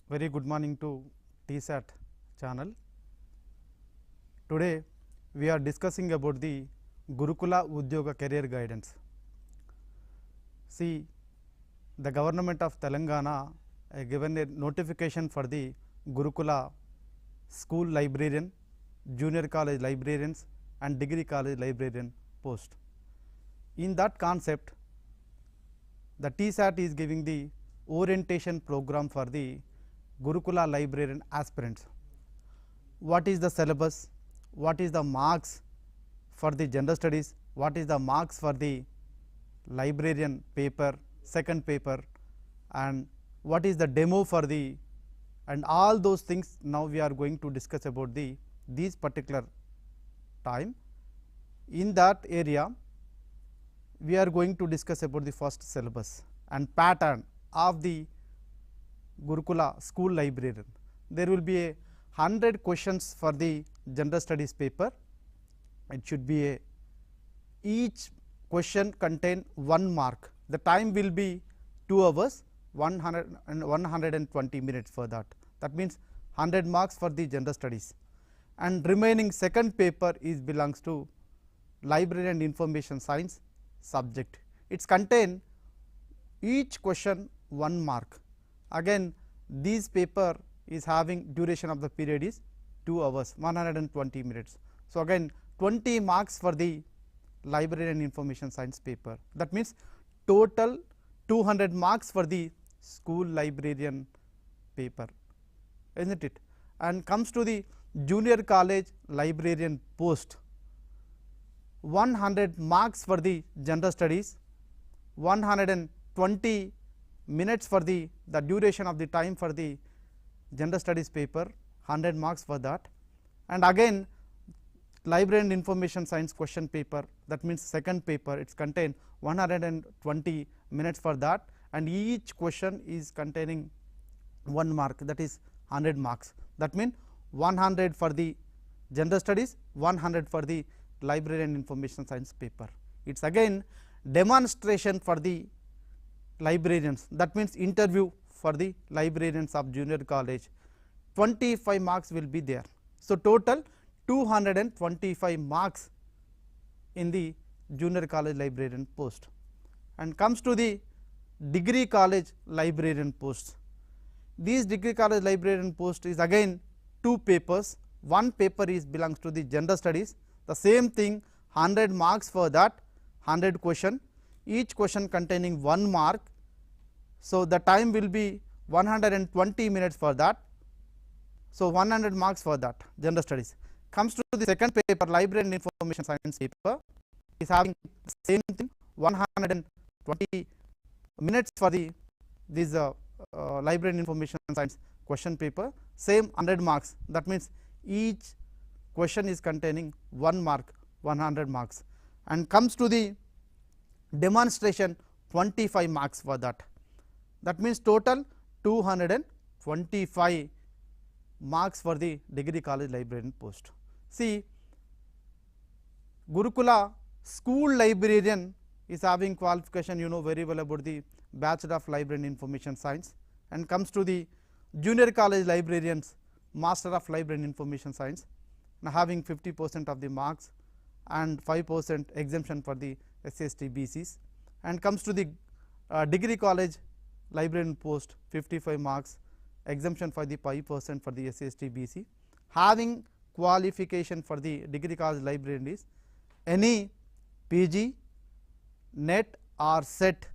Very good morning to TSAT channel. Today we are discussing about the Gurukula Udyoga career guidance. See, the government of Telangana given a notification for the Gurukula school librarian, junior college librarians and degree college librarian post. In that concept, the TSAT is giving the orientation program for the Gurukula librarian aspirants. What is the syllabus? What is the marks for the general studies? What is the marks for the librarian paper, second paper, and what is the demo for the, and all those things now we are going to discuss about these particular time. In that area we are going to discuss about the first syllabus and pattern of the Gurukula school librarian. There will be 100 questions for the general studies paper. It should be each question contain 1 mark. The time will be 2 hours 120 minutes for that. That means 100 marks for the general studies, and remaining second paper is belongs to library and information science subject. It's contain each question 1 mark. Again this paper is having duration of the period is 2 hours 120 minutes. So, again 20 marks for the library and information science paper. That means total 200 marks for the school librarian paper, isn't it? And comes to the junior college librarian post, 100 marks for the general studies, 120 minutes for the duration of the time for the general studies paper, 100 marks for that. And again library and information science question paper, that means second paper, it's contain 120 minutes for that, and each question is containing 1 mark, that is 100 marks. That means 100 for the general studies, 100 for the library and information science paper. It's again demonstration for the librarians, that means interview for the librarians of junior college, 25 marks will be there. So, total 225 marks in the junior college librarian post. And comes to the degree college librarian posts. These degree college librarian post is again 2 papers. 1 paper is belongs to the general studies, the same thing 100 marks for that, 100 question, each question containing 1 mark. So, the time will be 120 minutes for that. So, 100 marks for that general studies. Comes to the second paper, library and information science paper, is having same thing 120 minutes for the this library and information science question paper, same 100 marks. That means each question is containing 1 mark, 100 marks. And comes to the demonstration, 25 marks for that. That means total 225 marks for the degree college librarian post. See, Gurukula school librarian is having qualification, you know very well about the Bachelor of Library and Information Science, and comes to the junior college librarians, Master of Library and Information Science, now having 50% of the marks and 5% exemption for the SC/ST BCs, and comes to the degree college librarian post, 55 marks, exemption for the 5% for the SC/ST BC. Having qualification for the degree college librarian is any PG, NET or SET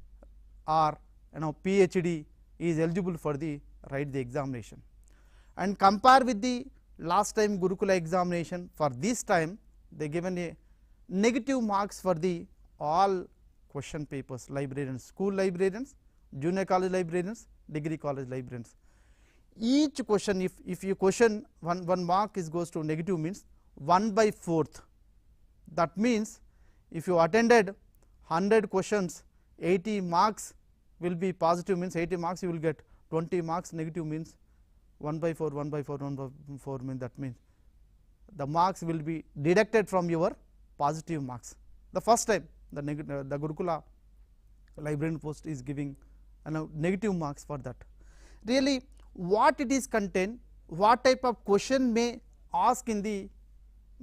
or PhD is eligible for the write the examination. And compare with the last time Gurukula examination, for this time they given a negative marks for the all question papers, librarians, school librarians, junior college librarians, degree college librarians. Each question, if you question 1 mark is goes to negative, means 1/4. That means if you attended 100 questions, 80 marks will be positive, means 80 marks you will get, 20 marks negative means 1/4, 1/4, 1/4 means, that means the marks will be deducted from your positive marks. The first time the Gurukula librarian post is giving negative marks for that. Really what it is contain, what type of question may ask in the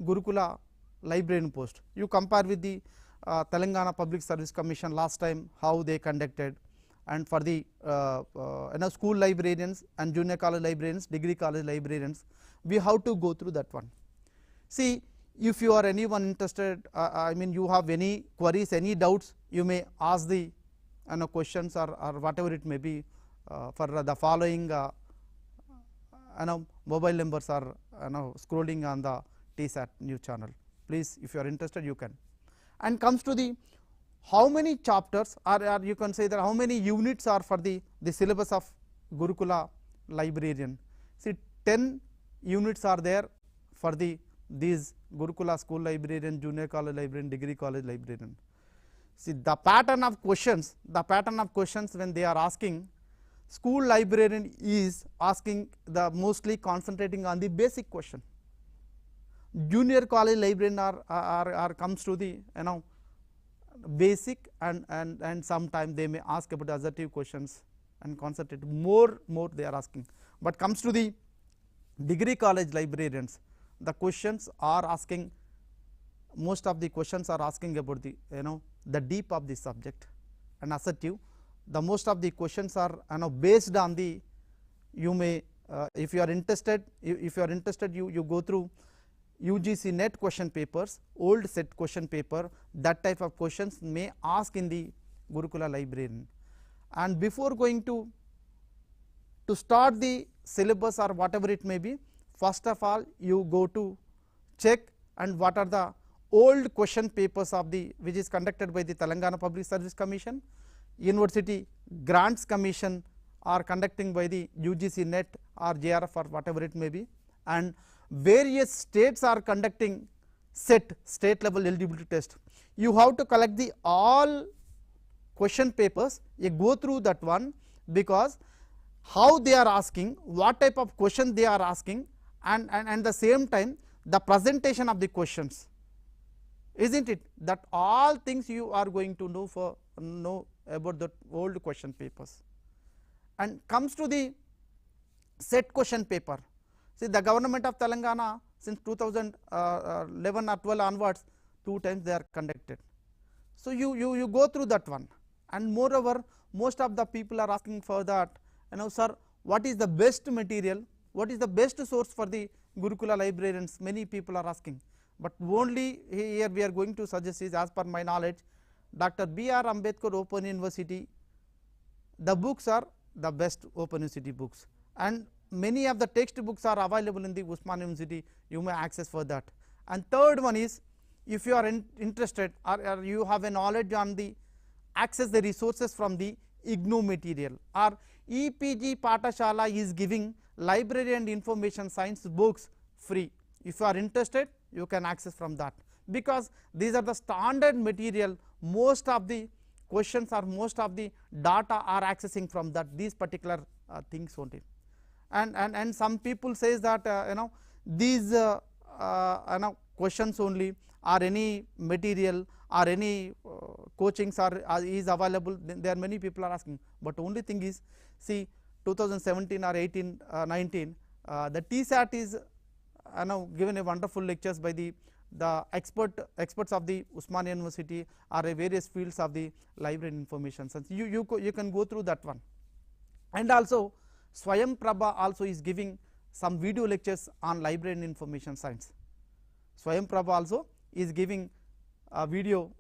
Gurukula librarian post. You compare with the Telangana Public Service Commission last time how they conducted, and for the school librarians and junior college librarians, degree college librarians, we have to go through that one. See, if you are anyone interested, I mean you have any queries, any doubts, you may ask the questions or whatever it may be for the following mobile numbers are scrolling on the TSAT news channel. Please, if you are interested, you can. And comes to the how many chapters or you can say that how many units are for the syllabus of Gurukula librarian. See, 10 units are there for these Gurukula school librarian, junior college librarian, degree college librarian. See, the pattern of questions when they are asking, school librarian is asking the mostly concentrating on the basic question. Junior college librarian are comes to the basic and sometime they may ask about assertive questions and concentrate more they are asking. But comes to the degree college librarians, the questions are asking, most of the questions are asking about the the deep of the subject and assertive. The most of the questions are based on the, you may if you are interested, you go through UGC net question papers, old set question paper, that type of questions may ask in the Gurukula librarian. And before going to start the syllabus or whatever it may be, first of all you go to check and what are the old question papers of the which is conducted by the Telangana Public Service Commission, University Grants Commission are conducting by the UGC net or JRF or whatever it may be, and various states are conducting state level eligibility test. You have to collect the all question papers, you go through that one, because how they are asking, what type of question they are asking, and the same time the presentation of the questions, isn't it, that all things you are going to know about the old question papers. And comes to the set question paper. See, the government of Telangana since 2011 or 12 onwards, 2 times they are conducted. So you go through that one, and moreover most of the people are asking for that, sir, what is the best material, what is the best source for the Gurukula librarians, many people are asking. But only here we are going to suggest is, as per my knowledge, Dr. B.R. Ambedkar Open University, the books are the best Open University books, and many of the textbooks are available in the Usmania University, you may access for that. And third one is, if you are interested or you have a knowledge on the access the resources from the IGNOU material, or EPG Pathashala is giving library and information science books free. If you are interested, you can access from that, because these are the standard material, most of the questions or most of the data are accessing from that, these particular things only. And some people says that these questions only, or any material or any coachings are is available, there are many people are asking. But only thing is, see, 2017 or 18 19 the TSAT is given a wonderful lectures by the experts of the Usmania University or various fields of the library information. So you can go through that one. And also 𝗧𝗦𝗔𝗧 also is giving some video lectures on library and information science. 𝗧𝗦𝗔𝗧 also is giving a video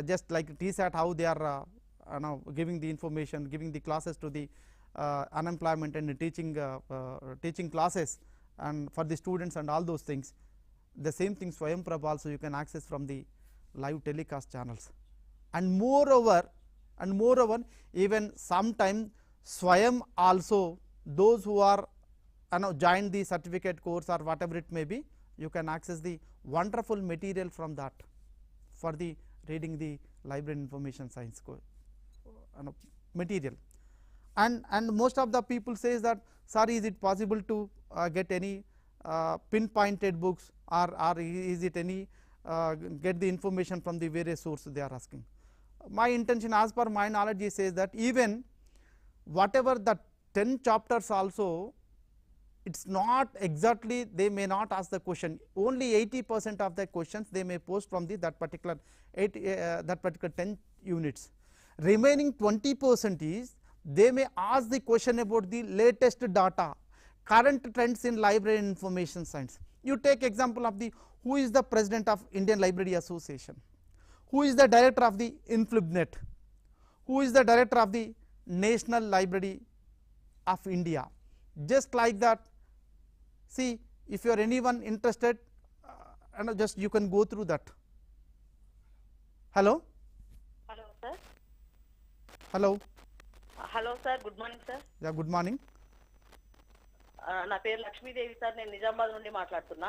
just like TSAT, how they are giving the information, giving the classes to the unemployment and teaching classes and for the students and all those things. The same thing 𝗧𝗦𝗔𝗧 also you can access from the live telecast channels. And moreover even sometime 𝗧𝗦 also, those who are joined the certificate course or whatever it may be, you can access the wonderful material from that for the reading the library information science material. And most of the people says that, sir, is it possible to get any pinpointed books, or is it any get the information from the various sources they are asking. My intention, as per my knowledge, says that even whatever the 10 chapters also, it is not exactly, they may not ask the question, only 80% of the questions they may post from the that particular 10 units. Remaining 20% is they may ask the question about the latest data, current trends in library and information science. You take example of the who is the president of Indian Library Association, who is the director of the InflibNet, who is the director of the National Library of India. Just like that, see, if you are anyone interested, just you can go through that. Hello. Hello, sir. Hello. Hello, sir. Good morning, sir. Yeah, good morning. నా పేరు Lakshmidevi sir, నేను నిజామాబాద్ నుండి మాట్లాడుతున్నా.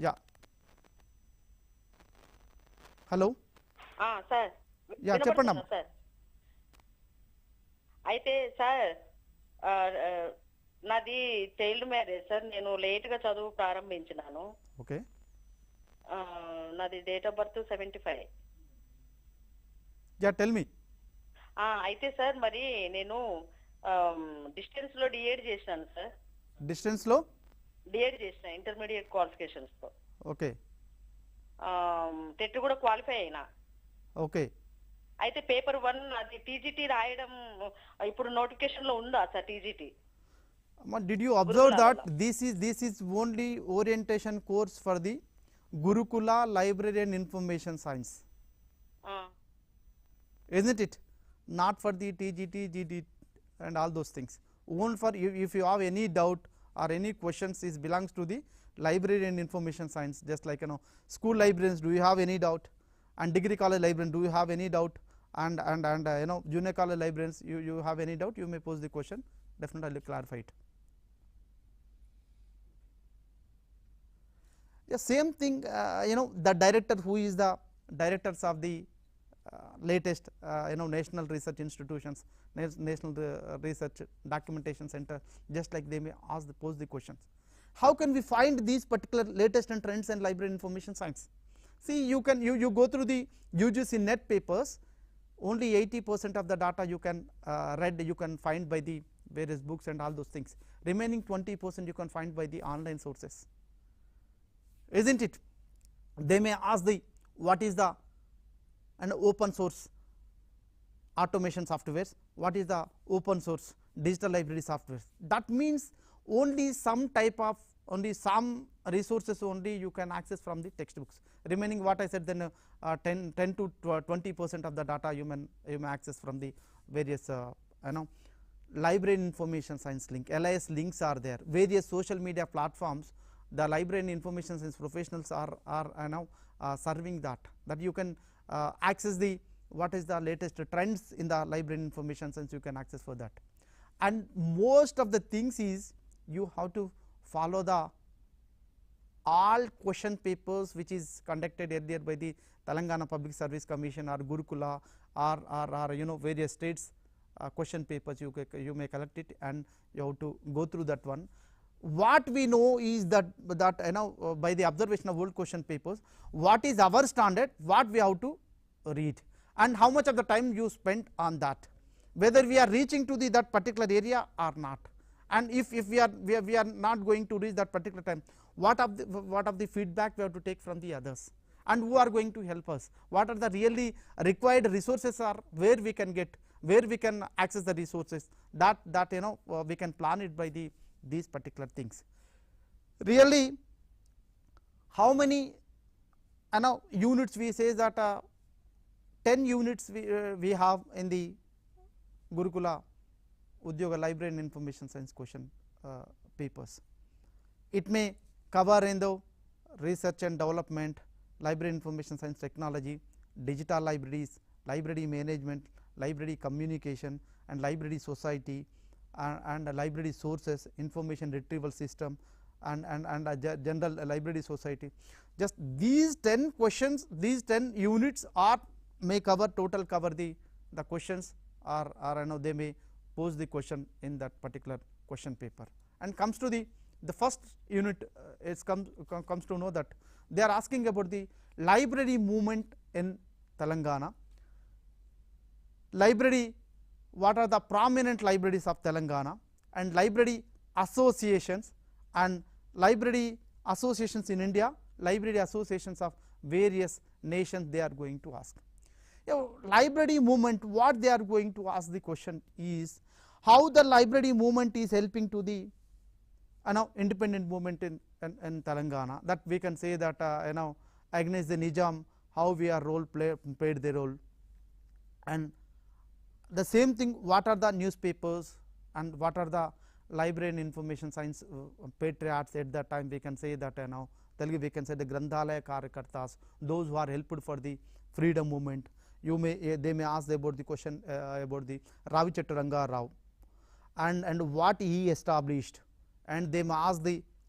Yeah, hello. Sir, yeah, చెప్పండి అమ్మా. Sir, అయితే sir నాది child marriage sir, నేను లేట్ గా చదువు ప్రారంభించినాను. ఓకే. నాది date of birth 75. Yeah, tell me. అయితే సార్, మరి నేను డిస్టెన్స్ లో డిఎడ్ చేసినాను సార్. డిస్టెన్స్ లో డిఎడ్ చేసిన, ఇంటర్మీడియట్ క్వాలిఫికేషన్స్ తో. ఓకే. టెట్ కూడా క్వాలిఫై అయినా. ఓకే. అయితే పేపర్ 1 అది టీజీటీ రాయడం ఇప్పుడు నోటిఫికేషన్ లో ఉందా sir? TGT. Did you observe that this is only orientation course for the Gurukula Library and Information Science, isn't it? Not for the TGT, GD and all those things. Only for if you have any doubt or any questions, is belongs to the Library and Information Science. Just like, school librarians, do you have any doubt? And degree college librarians, do you have any doubt? And junior college librarians, you have any doubt, you may pose the question. Definitely I will clarify it. Yeah, same thing, the director who is the directors of the latest national research institutions, national research documentation center, just like they may pose the questions. How can we find these particular latest and trends in library information science? See, you go through the UGC net papers, only 80% of the data you can read, you can find by the various books and all those things. Remaining 20% you can find by the online sources, isn't it? They may ask the what is the open source automation softwares, what is the open source digital library softwares. That means only some type of, only some resources only you can access from the textbooks. Remaining what I said, then 10 to 20% of the data you may access from the various library information science link, LIS links are there. Various social media platforms, the library and information science professionals are now serving that you can access the what is the latest trends in the library and information science, you can access for that. And most of the things is you have to follow the all question papers which is conducted earlier by the Telangana Public Service Commission or Gurukula or various states question papers, you may collect it and you have to go through that one. What we know is that by the observation of old question papers, what is our standard, what we have to read, and how much of the time you spend on that, whether we are reaching to that particular area or not. And if we are not going to reach that particular time, what of the feedback we have to take from the others, and who are going to help us, what are the really required resources are, where we can get, where we can access the resources, that we can plan it by these particular things. Really, how many units we say that 10 units we have in the Gurukula Udyoga Library and Information Science question papers. It may cover in the research and development, library information science technology, digital libraries, library management, library communication and library society, and library sources, information retrieval system, and general library society. Just these 10 questions, these 10 units may cover the questions, or they may pose the question in that particular question paper. And comes to the first unit, comes to know that they are asking about the library movement in Telangana. Library what are the prominent libraries of Telangana, and library associations, and library associations in India, library associations of various nations they are going to ask. Library movement, what they are going to ask the question is how the library movement is helping to the independent movement in Telangana, that we can say that against the Nizam, how we are played the role, and the same thing, what are the newspapers and what are the library and information science patriots at that time. We can say that Telugu we can say the Granthalaya Karyakartas, those who are helped for the freedom movement. They may ask about the question about the Ravichetti Rangarao and what he established, and they may ask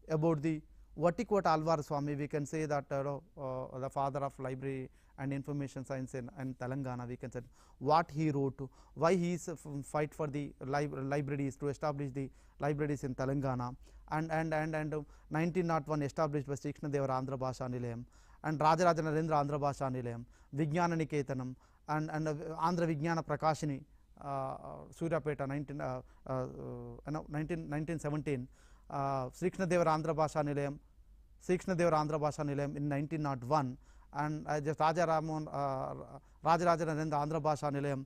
about the 𝗧𝗦𝗔𝗧 𝗚𝗏𝗺 we can say that the father of library and information science in Telangana. We can say what he wrote, why he is fight for the libraries, to establish the libraries in Telangana, and 1901 established by 𝗧𝗦𝗔𝗧 𝗚𝗏𝗺 Bhasha Nilayam, and Rajaraja Narendra Andhra Bhasha Nilayam, Vijnana Niketanam, and Andhra Vijnana Prakashini, Suryapeta 1917, 𝗧𝗦𝗔𝗧 Andhra Bhasha Nilayam, 𝗧𝗦𝗔 Andhra Bhasha Nilayam in 1901, and just Rajaraja Narendra Andhra Bhasha Nilayam,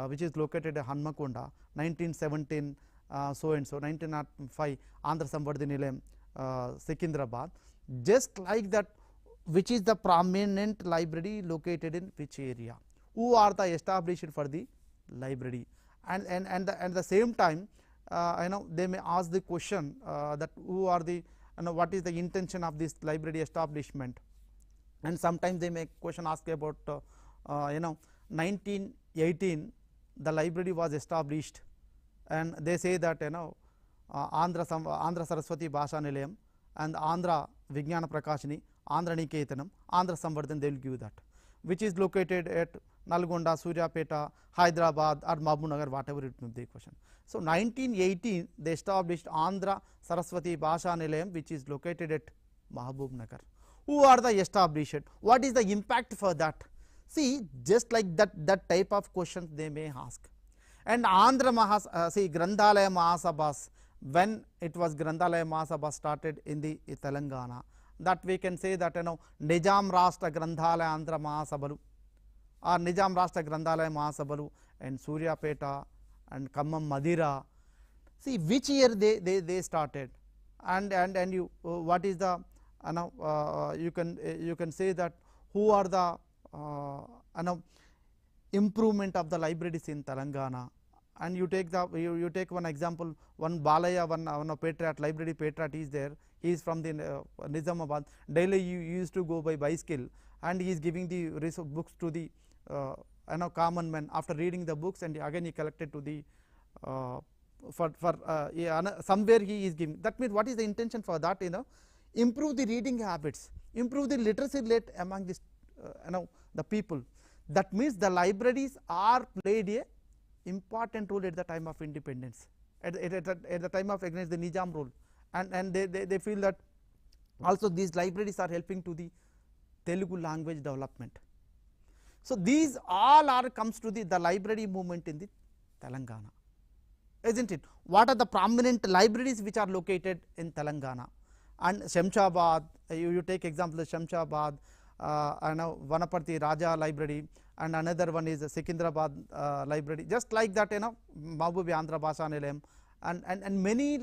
which is located at Hanmakonda, 1917, so and so, 1905 Andhra Samvardhi Nilayam, Secunderabad. Just like that, which is the prominent library located in which area, who are the established for the library, and at the same time they may ask the question that who are the what is the intention of this library establishment, and sometimes they may question ask about 1918 the library was established, and they say that Andhra Saraswati Bhasha Nilayam and Andhra Vijnana Prakashini, Andhra Niketanam, Andhra Samvardhan, they will give that, which is located at Nalgonda, Suryapeta, Hyderabad or Mahbubnagar, whatever it may be the question. So 1918 they established Andhra Saraswati Bhasha Nilayam, which is located at Mahbubnagar. Who are the established? What is the impact for that? See, just like that type of questions they may ask. And Andhra Granthalaya Mahasabhas, when it was Granthalaya Mahasabha started in the Telangana, that we can say that Nizam Rashtra Granthalaya Andhra Mahasabhalu, or Nizam Rashtra Granthalaya Mahasabhalu, and Suryapeta and Khammam Madira. See which year they started, and you what is the you can say that who are the improvement of the libraries in Telangana. And you take you take one example, one Balaya, one patriot, library patriot is there. He is from the Nizamabad. Daily you used to go by bicycle, and he is giving the books to the common man. After reading the books, and again he collected to the somewhere he is giving. That means what is the intention for that? Improve the reading habits, improve the literacy rate among this the people. That means the libraries are played a important role at the time of independence, at the time of against the Nizam rule, and they feel that also these libraries are helping to the Telugu language development. So these all are comes to the library movement in the Telangana, isn't it? What are the prominent libraries which are located in Telangana? And Shamshabad, you take example of Shamshabad, Vanaparthi Raja Library, and another one is Secunderabad Library. Just like that, Mahbubi Andhra Bhasha Nilayam, and many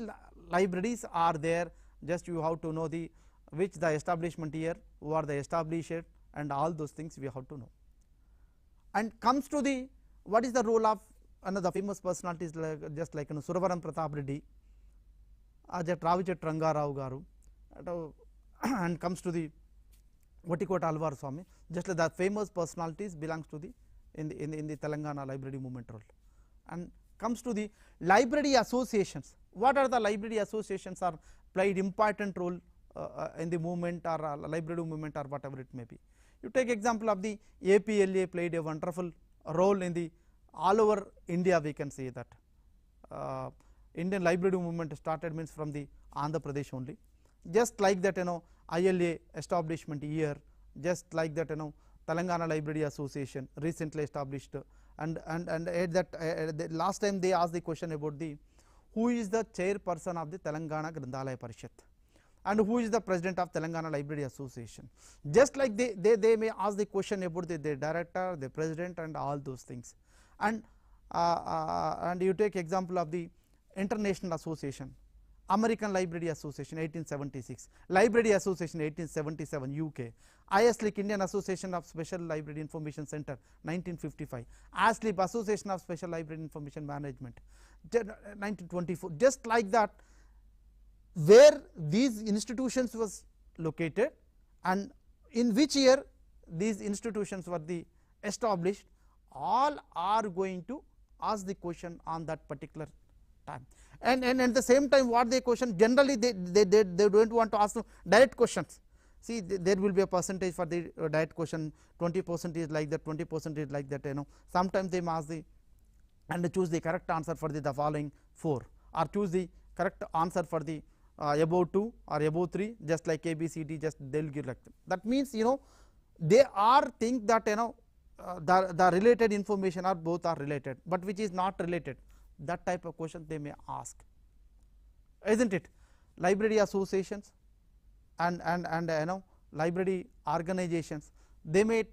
libraries are there. Just you have to know which the establishment year, who are the established, and all those things we have to know. And comes to what is the role of another famous personalities just like Suravaram Pratap Reddy, Ravichetti Rangarao Garu, and comes to the 𝗧𝗦𝗔𝗧 𝗚𝗏𝗺, just like the famous personalities belongs to in the Telangana library movement role. And comes to the library associations. What are the library associations are played important role in the movement or library movement or whatever it may be. You take example of the APLA played a wonderful role in the all over India. We can say that Indian library movement started means from the Andhra Pradesh only. Just like that ILA establishment year, just like that Telangana Library Association recently established and at that the last time they asked the question about the who is the chairperson of the Telangana Granthalaya Parishad and who is the president of Telangana Library Association. Just like they may ask the question about the director, the president, and all those things. And you take example of the International Association, American Library Association 1876, Library Association 1877 UK, ISLIC Indian Association of Special Library Information Center 1955, ASLIP Association of Special Library Information Management 1924. Just like that, where these institutions was located and in which year these institutions were established, all are going to ask the question on that particular time. And at the same time, what they question, generally they don't want to ask direct questions. See, there will be a percentage for the direct question, 20% is like that, 20% is like that, sometimes they ask and choose the correct answer for the following 4, or choose the correct answer for the above 2 or above 3, just like ABCD, just they will give like that. That means they are think that the related information are both are related, but which is not related. That type of question they may ask, isn't it? Library associations and library organizations, they may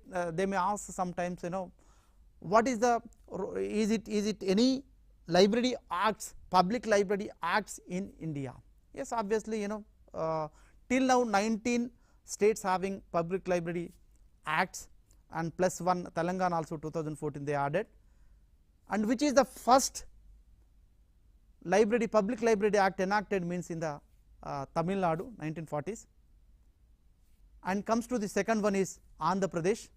ask sometimes, what is the is it any library acts, public library acts in India? Yes, obviously, till now 19 states having public library acts, and plus 1 Telangana also 2014 they added. And which is the first library, public library act enacted means in the Tamil Nadu 1940s, and comes to the second one is Andhra Pradesh,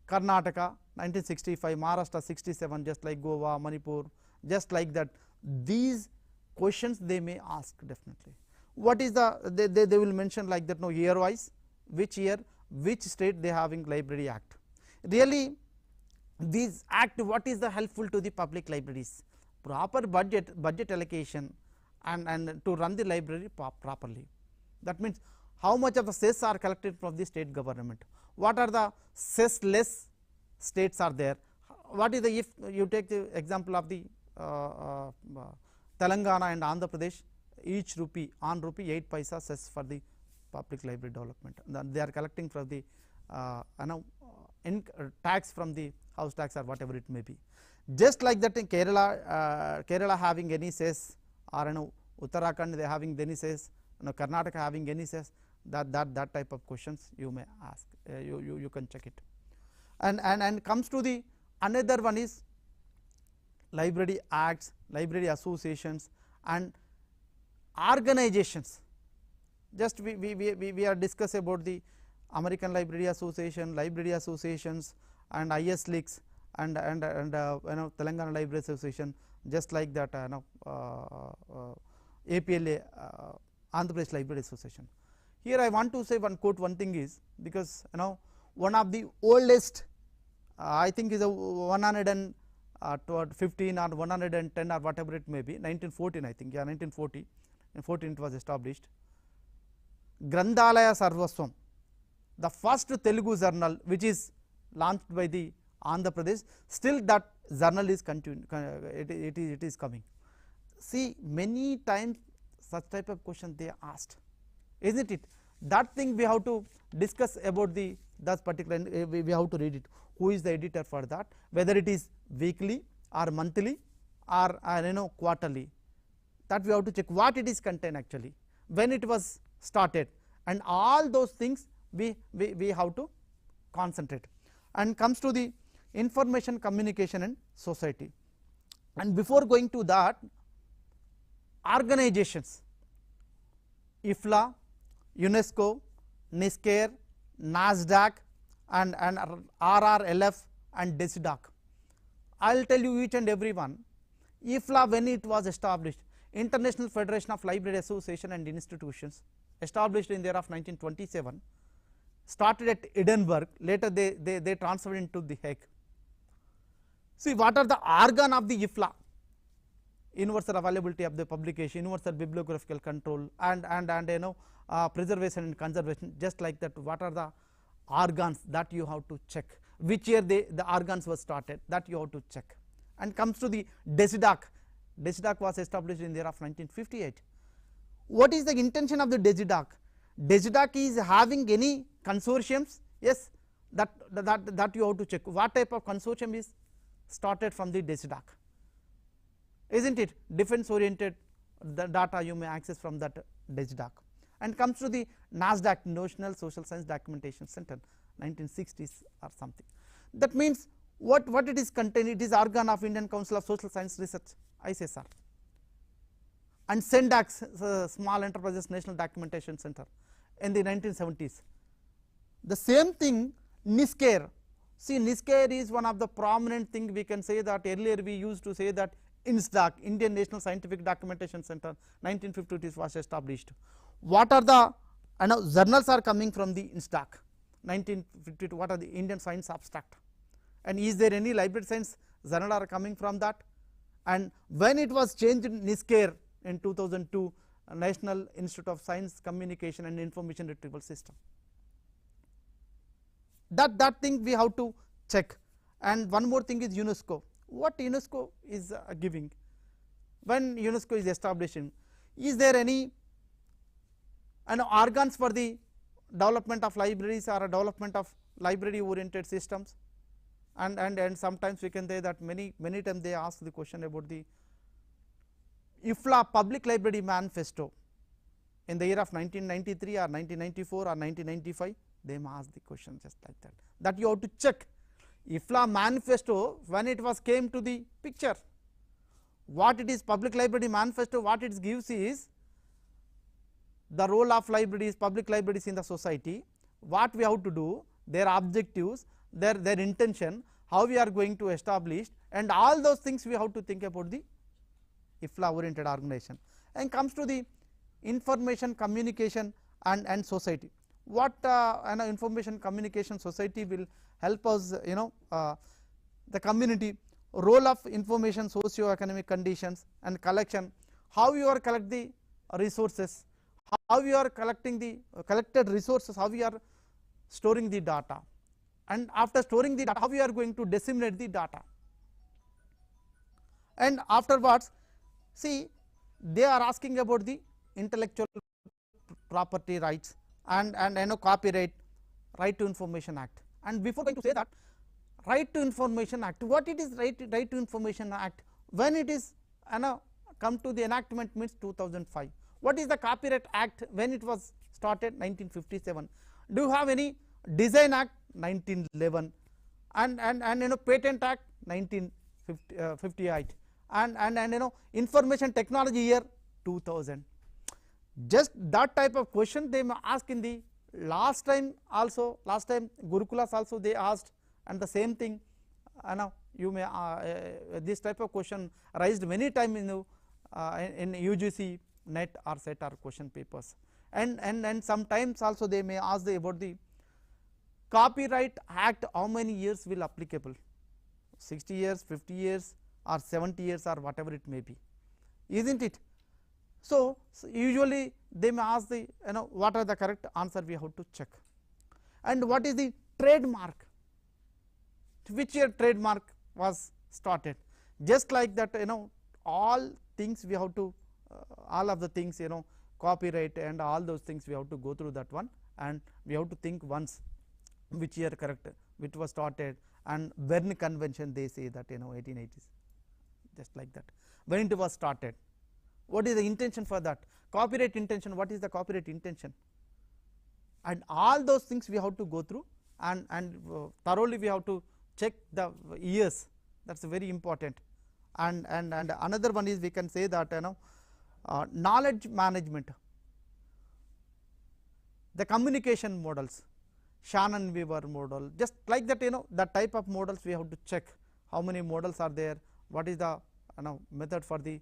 Karnataka 1965, Maharashtra 67, just like Goa, Manipur, just like that. These questions they may ask definitely. What is the they will mention like that, no, year wise, which year, which state they having library act. Really these act, what is the helpful to the public libraries? Proper budget allocation and to run the library properly. That means how much of the cess are collected from the state government, what are the cess less states are there, what is the, if you take the example of the Telangana and Andhra Pradesh, each rupee on rupee 8 paisa cess for the public library development, they are collecting from the tax from the house tax or whatever it may be. Just like that in Kerala, Kerala having any cess, or Uttarakhand they having any cess, Karnataka having any cess, that type of questions you may ask, you can check it. And comes to the another one is library acts, library associations and organizations. Just we are discuss about the American Library Association, library associations and ISLICs and Telangana Library Association, just like that APLA, Andhra Pradesh Library Association. Here I want to say one thing is, because one of the oldest I think is a 115 or 110 or whatever it may be, 1914 I think, yeah, 1940, in 14 it was established. Granthalaya Sarvaswam, the first Telugu journal which is launched by the Andhra Pradesh, still that journal is continuing, it is coming. See, many times such type of question they asked, isn't it? That thing we have to discuss about that particular, we have to read it. Who is the editor for that? Whether it is weekly or monthly or quarterly. That we have to check what it is contain actually, when it was started, and all those things we have to concentrate. And comes to the information communication and society. And before going to that, organizations, IFLA, UNESCO, NISCARE, NASDAQ and RRLF and DESIDAC. I will tell you each and every one. IFLA, when it was established, International Federation of Library Association and Institutions, established in the year of 1927, started at Edinburgh, later they transferred into The Hague. See, what are the organ of the IFLA? Universal availability of the publication, universal bibliographical control and preservation and conservation, just like that. What are the organs that you have to check? which year the organs were started, that you have to check. And comes to the 𝗳𝗏. 𝗳𝗏 was established in the year of 1958. What is the intention of the 𝗳𝗏? 𝗳𝗏 is having any consortiums? Yes, that you have to check. What type of consortium is started from the 𝗳𝗏? Isn't it? Defense oriented data you may access from that 𝗳𝗏. And comes to the NASDAQ, National Social Science Documentation Center, 1960s or something. That means what it is contained? It is organ of Indian Council of Social Science Research, ICSR. And SENDAC, Small Enterprises National Documentation Center, in the 1970s. The same thing NISCARE. See, NISCARE is one of the prominent thing. We can say that earlier we used to say that INSDOC, Indian National Scientific Documentation Center, 1952 was established. What are the journals are coming from the INSDOC? 1952, what are the Indian Science Abstract? And is there any library science journal are coming from that? And when it was changed NISCARE in 2002, National Institute of Science, Communication and Information Retrieval System. That thing we have to check. And one more thing is UNESCO. What UNESCO is giving? When UNESCO is establishing, is there any organs for the development of libraries or a development of library oriented systems? And sometimes we can say that many times they ask the question about the IFLA Public Library Manifesto in the year of 1993 or 1994 or 1995, they may ask the question just like that. That you have to check. IFLA Manifesto, when it was came to the picture, what it is Public Library Manifesto, what it gives is the role of libraries, public libraries in the society, what we have to do, their objectives, their intention, how we are going to establish, and all those things we have to think about the IFLA oriented organization. And comes to the information communication and society. What information communication society will help us, the community, role of information, socio-economic conditions and collection, how you are collect the resources, how you are collecting the collected resources, how we are storing the data, and after storing the data, how we are going to disseminate the data. And afterwards, see, they are asking about the intellectual property rights and copyright, Right to Information Act. And before going to say that, Right to Information Act, what it is Right to Information Act? When it is come to the enactment means 2005. What is the Copyright Act? When it was started? 1957. Do you have any Design Act? 1911. And Patent Act? 1958. And Information Technology year 2000. Just that type of question they may ask in the last time also. Last time Gurukulas also they asked, and the same thing. You may this type of question raised many times in UGC NET or SET or question papers. And sometimes also they may ask about the Copyright Act, how many years will applicable? 60 years, 50 years or 70 years or whatever it may be, isn't it? So usually they may ask the what are the correct answer we have to check. And what is the trademark? Which year trademark was started? Just like that, all things we have to all of the things, copyright and all those things we have to go through that one, and we have to think once which year correct, which was started. And Berne Convention they say that 1880s, just like that, when it was started. What is the intention for that? Copyright intention, what is the copyright intention? And all those things we have to go through, and thoroughly we have to check the years. That is very important. And another one is, we can say that knowledge management, the communication models, Shannon-Weaver model, just like that, the type of models we have to check. How many models are there? What is the method for the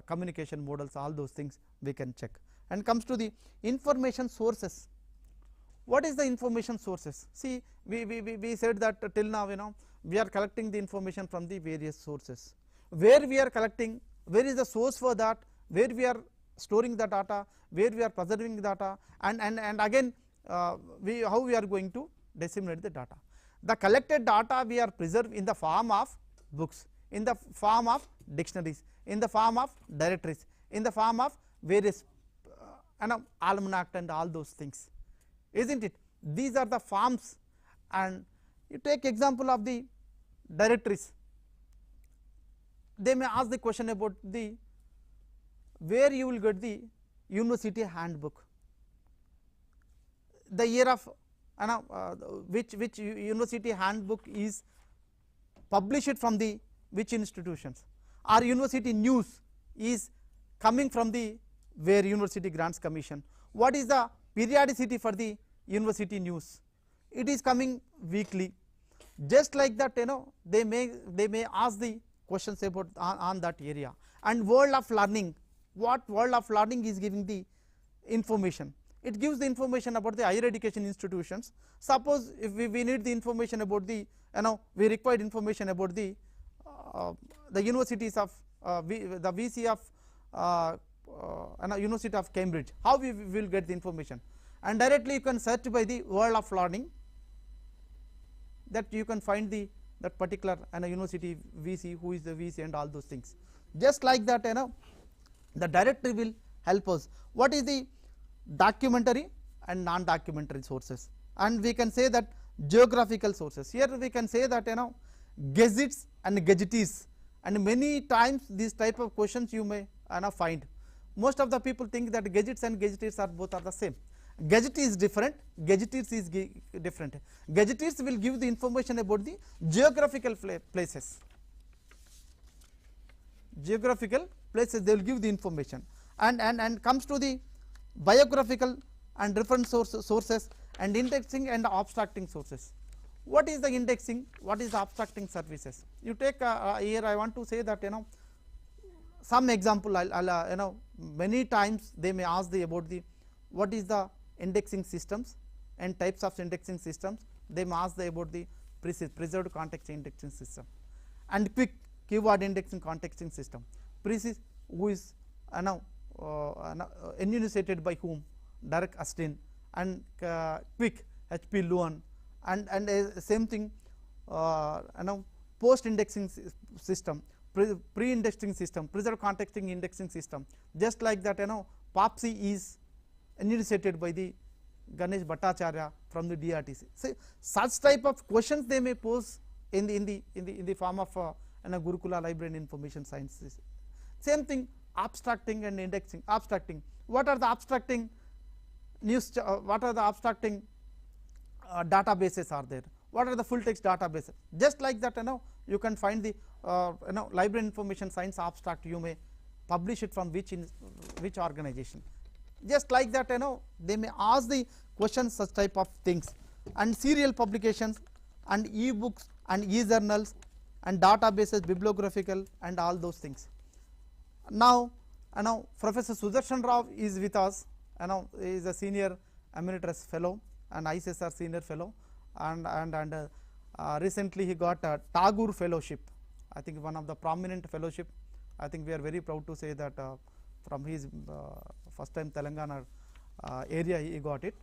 communication models? All those things we can check. And comes to the information sources. What is the information sources? See, we said that till now, we are collecting the information from the various sources. Where we are collecting, where is the source for that, where we are storing the data, where we are preserving the data, and again how we are going to disseminate the data. The collected data we are preserved in the form of books, in the form of dictionaries, in the form of directories, in the form of various almanac and all those things, isn't it? These are the forms. And you take example of the directories, they may ask the question about the where you will get the university handbook, the year of which university handbook is published from the which institutions, or university news is coming from the where university grants commission, what is the periodicity for the university news, it is coming weekly. Just like that, they may ask the questions about on that area. And world of learning, what world of learning is giving the information, it gives the information about the higher education institutions. Suppose if we need the information about the we required information about the universities of the VC of University of Cambridge, how we will get the information? And directly you can search by the world of learning, that you can find the that particular university VC, who is the VC and all those things. Just like that, the directory will help us. What is the documentary and non-documentary sources? And we can say that geographical sources. Here we can say that gazettes and gadgets, and many times these type of questions you may find. Most of the people think that gadgets and gadgets are both are the same. Gadget is different, gadgets is different. Gadgets will give the information about the geographical places. Geographical places, they will give the information. And comes to the biographical and reference sources and indexing and abstracting sources. What is the indexing? What is the abstracting services? You take here I want to say that some example I'll many times they may ask the about the what is the indexing systems and types of indexing systems. They may ask the about the preserved context indexing system and quick keyword indexing contexting system. Precis, who is enunciated by whom? Derek Astin. And quick, H.P. Lewin. And same thing, post indexing system, pre-indexing system, preserved contexting indexing system. Just like that, 𝗵𝗵𝗇 is enunciated by the Ganesh Bhattacharya from the DRTC. So such type of questions they may pose in the form of Gurukula library and information sciences. Same thing, abstracting and indexing. Abstracting, what are the abstracting news? What are the abstracting databases are there? What are the full text databases? Just like that, you can find the library information science abstract. You may publish it from which organization. Just like that, they may ask the questions such type of things. And serial publications and e-books and e-journals and databases, bibliographical and all those things. Now, Professor Sudarshan Rao is with us. He is a senior emeritus fellow and ICSR senior fellow, and recently he got a Tagore fellowship. I think one of the prominent fellowship. I think we are very proud to say that from his first time Telangana area he got it.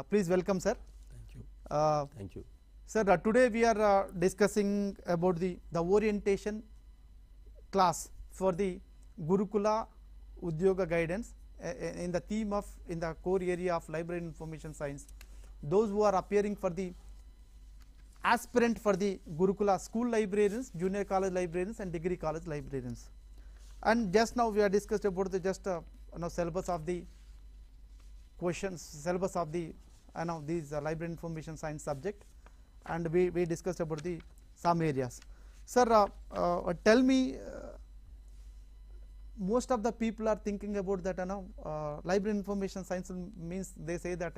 Please welcome, sir. Thank you. Thank you. Sir, today we are discussing about the orientation class for the Gurukula Udyoga guidance in the theme of in the core area of library and information science. Those who are appearing for the aspirant for the Gurukula school librarians, junior college librarians and degree college librarians. And just now we are discussed about the just syllabus of the questions, syllabus of the these library information science subject, and we discussed about the some areas. Sir, tell me, most of the people are thinking about that library information science means they say that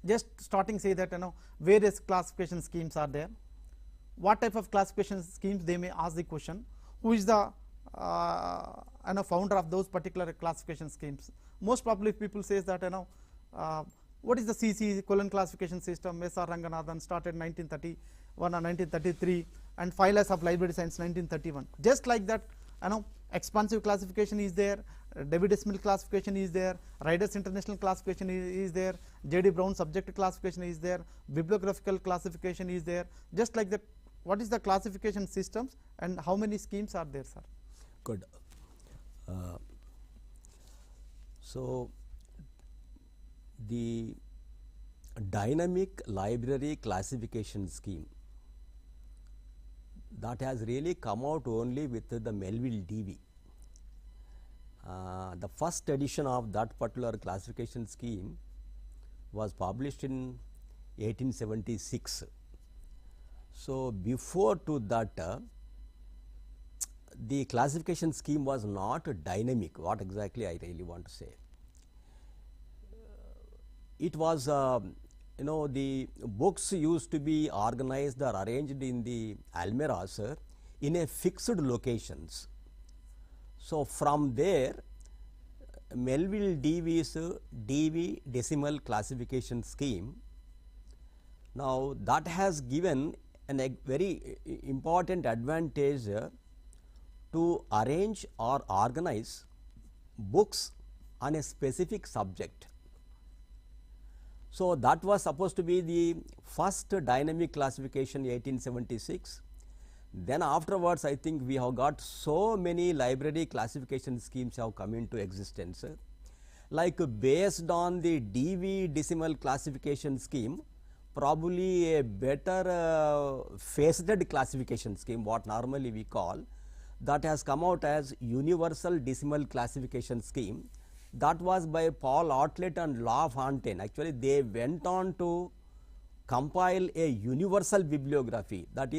just starting say that various classification schemes are there. What type of classification schemes, they may ask the question, who is the founder of those particular classification schemes. Most probably people says that what is the 𝗧𝗧 colon classification system? S.R. Ranganathan started 1931 or 1933, and 5 laws of library science 1931. Just like that, expansive classification is there, Dewey Decimal Classification is there, Ryder's International Classification is there, J.D. Brown Subjective Classification is there, Bibliographical Classification is there. Just like that, what is the classification systems and how many schemes are there, sir? Good. So, the dynamic library classification scheme that has really come out only with the Melville DV. The first edition of that particular classification scheme was published in 1876. So, before to that the classification scheme was not dynamic. What exactly I really want to say? It was the books used to be organized or arranged in the almirahs in a fixed locations. So, from there Melville DV's DV decimal classification scheme, now that has given a very important advantage to arrange or organize books on a specific subject. So, that was supposed to be the first dynamic classification 1876. Then afterwards, I think we have got so many library classification schemes have come into existence. Like based on the DV decimal classification scheme, probably a better faceted classification scheme, what normally we call, that has come out as Universal Decimal Classification Scheme. That was by Paul Otlet and LaFontaine. Actually, they went on to compile a universal bibliography. That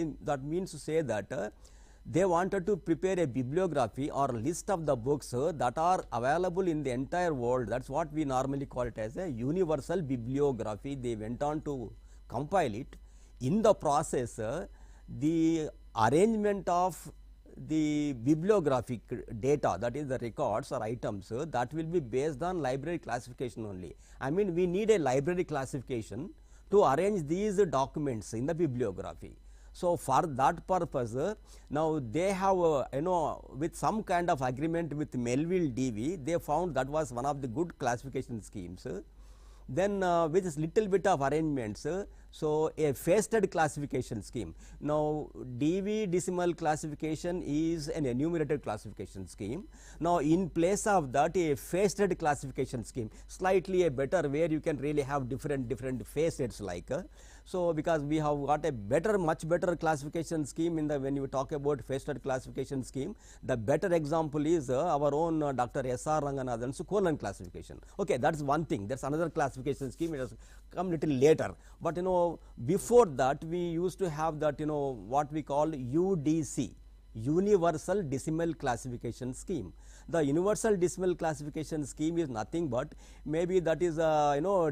means to say that they wanted to prepare a bibliography or list of the books that are available in the entire world. That is what we normally call it as a universal bibliography. They went on to compile it. In the process, the arrangement of the bibliographic data, that is the records or items, that will be based on library classification only. I mean, we need a library classification to arrange these documents in the bibliography. So, for that purpose, now they have with some kind of agreement with Melville DV, they found that was one of the good classification schemes. Then with this little bit of arrangements, so a faceted classification scheme. Now, DV decimal classification is an enumerated classification scheme. Now, in place of that, a faceted classification scheme, slightly a better, where you can really have different facets like. So, because we have got a better, much better classification scheme in the, when you talk about faceted classification scheme, the better example is our own Dr. S.R. Ranganathan's colon classification. Okay, that is one thing. There is another classification scheme, it has come little later. But before that we used to have that what we call UDC, Universal Decimal Classification Scheme. The Universal Decimal Classification Scheme is nothing but maybe that is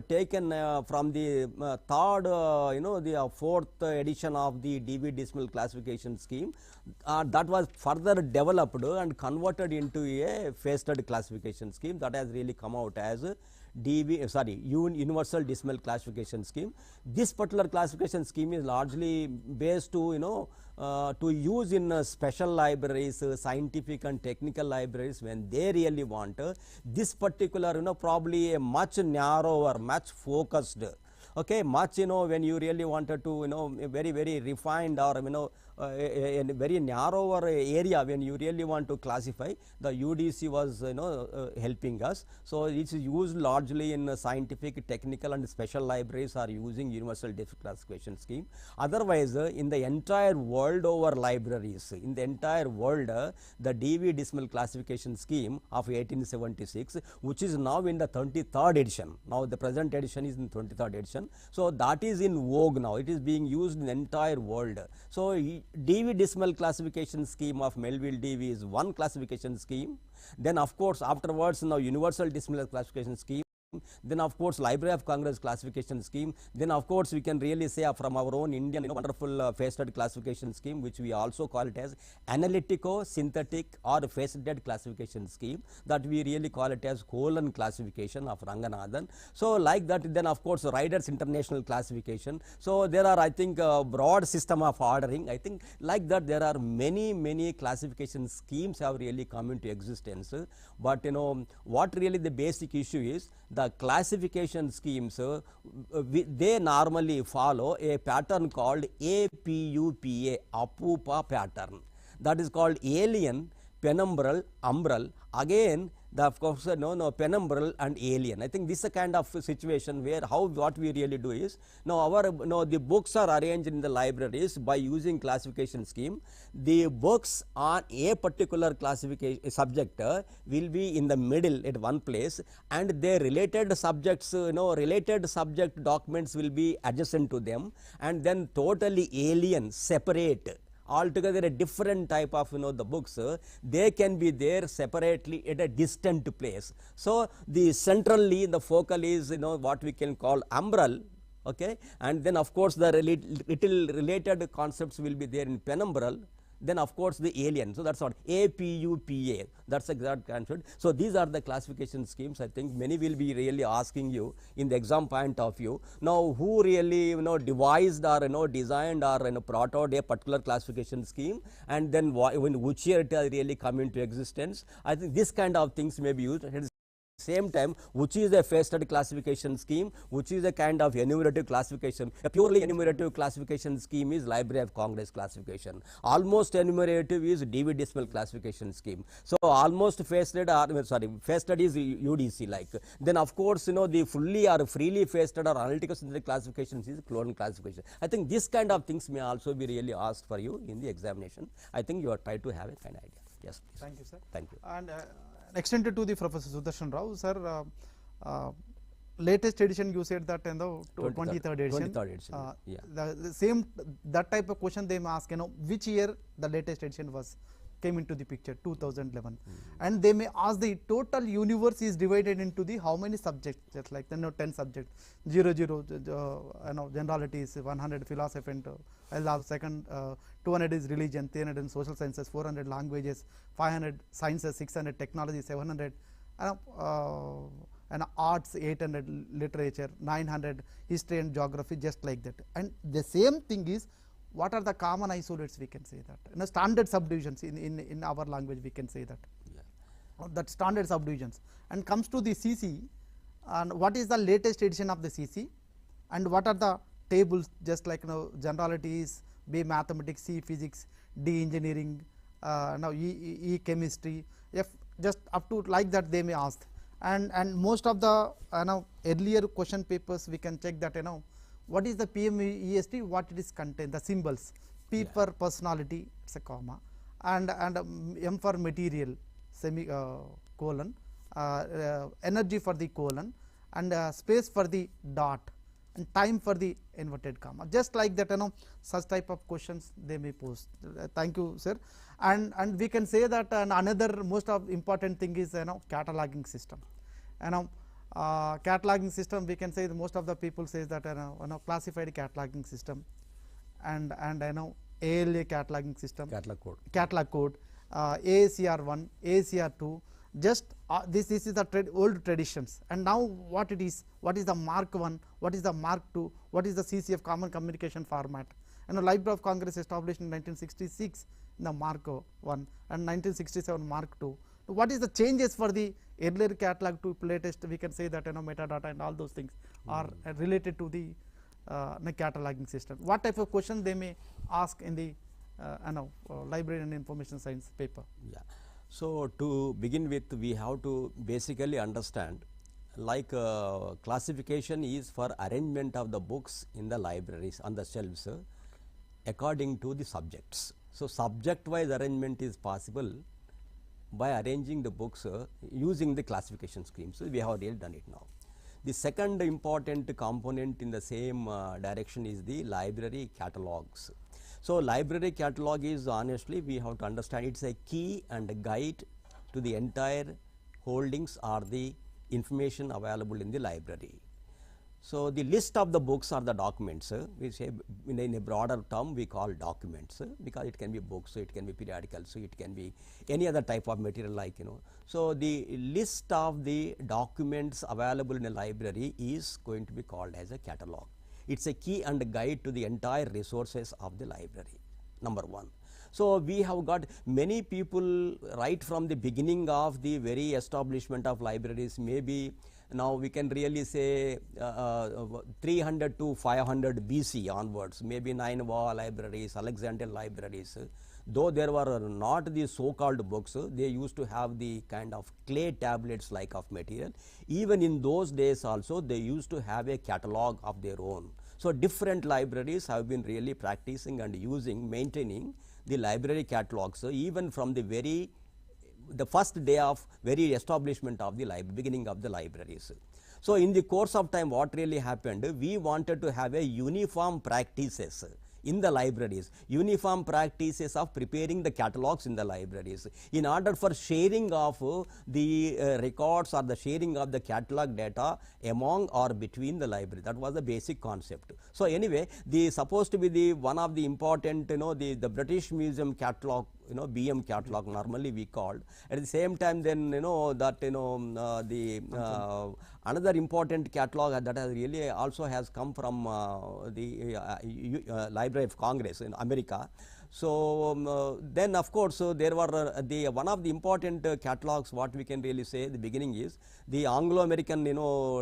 taken from the the fourth edition of the DV Decimal Classification Scheme, that was further developed and converted into a faceted classification scheme that has really come out as Universal Decimal Classification Scheme. This particular classification scheme is largely based to to use in special libraries, scientific and technical libraries, when they really want this particular probably a much narrower, much focused, okay, much when you really wanted to a very refined or a very narrower area, when you really want to classify, the UDC was helping us. So, it is used largely in scientific, technical and special libraries are using Universal Decimal Classification Scheme. Otherwise, in the entire world over libraries, in the entire world, the DV Decimal Classification Scheme of 1876, which is now in the 23rd edition. Now, the present edition is in 23rd edition. So, that is in vogue now. It is being used in the entire world. So, DV Decimal Classification Scheme of Melville DV is one classification scheme. Then of course, afterwards now Universal Decimal Classification Scheme then of course Library of Congress classification scheme, then of course we can really say from our own Indian wonderful faceted classification scheme, which we also call it as analytico-synthetic or faceted classification scheme, that we really call it as colon classification of Ranganathan. So like that, then of course Riders International classification. So there are, I think, broad system of ordering. I think like that there are many classification schemes have really come into existence, but what really the basic issue is, the classification schemes they normally follow a pattern called APUPA, APUPA pattern, that is called alien, penumbral, umbral. Again of course penumbral and alien. I think this is a kind of situation where what we really do is, the books are arranged in the libraries by using classification scheme. The books on a particular classification subject will be in the middle at one place, and their related subjects, related subject documents will be adjacent to them, and then totally alien, separate, altogether a different type of the books, they can be there separately at a distant place. So the centrally the focal is what we can call umbral, okay, and then of course the little related concepts will be there in penumbral, then of course the alien. So that's what APUPA, that's exact concept. So these are the classification schemes. I think many will be really asking you in the exam point of view, now who really devised or designed or brought out a particular classification scheme, and then when which year it has really come into existence. I think this kind of things may be used. At the same time, which is a faceted classification scheme, which is a kind of enumerative classification. A purely enumerative classification scheme is Library of Congress classification. Almost enumerative is DV decimal classification scheme. So almost faceted faceted is UDC like. Then of course the fully or freely faceted or analytical synthetic classifications is clone classification. I think this kind of things may also be really asked for you in the examination. I think you are trying to have a kind of idea. Yes, please. Thank you, sir. Thank you. And extended to the Professor Sudarshan Rao, sir, latest edition you said that in the 23rd edition, 23rd edition, yeah. The same, that type of question they may ask, which year the latest edition came into the picture, 2011, and they may ask the total universe is divided into the how many subjects, just like 10 subjects, 0 generalities, 100 philosophy and second 200 is religion, 300 in social sciences, 400 languages, 500 sciences, 600 technology, 700 and arts, 800 literature, 900 history and geography, just like that. And the same thing is, what are the common isolates, we can say that. Standard subdivisions in our language, we can say that. Yeah. That standard subdivisions. And comes to the 𝗧𝗧, and what is the latest edition of the 𝗧𝗧, and what are the tables, just like generalities, B mathematics, C physics, D engineering, now E chemistry, F, just up to like that they may ask. And most of the earlier question papers, we can check that what is the PMEST, what it is contain, the symbols, P for personality, it's a comma, and M for material, colon, energy for the colon, and space for the dot, and time for the inverted comma. Just like that, such type of questions they may pose. Thank you, sir. And we can say that another most of important thing is cataloging system. Cataloging system, we can say most of the people says that classified cataloging system, and ALA cataloging system, catalog code, AACR1, AACR2. Just this is the old traditions, and now what it is, what is the Mark 1, what is the Mark 2, what is the CCF common communication format. Library of Congress established in 1966 in the Mark 1 and 1967 Mark 2. What is the changes for the earlier catalog to latest? We can say that metadata and all those things are related to the cataloging system. What type of question they may ask in the library and information science paper? Yeah. So to begin with, we have to basically understand, like classification is for arrangement of the books in the libraries on the shelves according to the subjects. So subject wise arrangement is possible by arranging the books using the classification scheme. So we have really done it now. The second important component in the same direction is the library catalogs. So library catalog is, honestly, we have to understand, it's a key and a guide to the entire holdings or the information available in the library. So the list of the books are the documents. We say in a broader term we call documents, because it can be books, it can be periodicals, it can be any other type of material, like So the list of the documents available in a library is going to be called as a catalog. It's a key and guide to the entire resources of the library, number one. So we have got many people right from the beginning of the very establishment of libraries, maybe now we can really say 300 to 500 BC onwards, maybe Nineveh libraries, Alexandrian libraries. Though there were not the so-called books, they used to have the kind of clay tablets like of material. Even in those days also, they used to have a catalog of their own. So different libraries have been really practicing and using, maintaining the library catalogs, even from the first day of very establishment of the beginning of the libraries. So in the course of time, what really happened, we wanted to have a uniform practices in the libraries, uniform practices of preparing the catalogs in the libraries, in order for sharing of the records or the sharing of the catalog data among or between the library. That was the basic concept. So anyway, the supposed to be the one of the important, the British Museum catalog, BM catalog normally we called. At the same time, then another important catalog that has really also has come from the Library of Congress in America. So then of course there were one of the important catalogs, what we can really say the beginning is the Anglo-American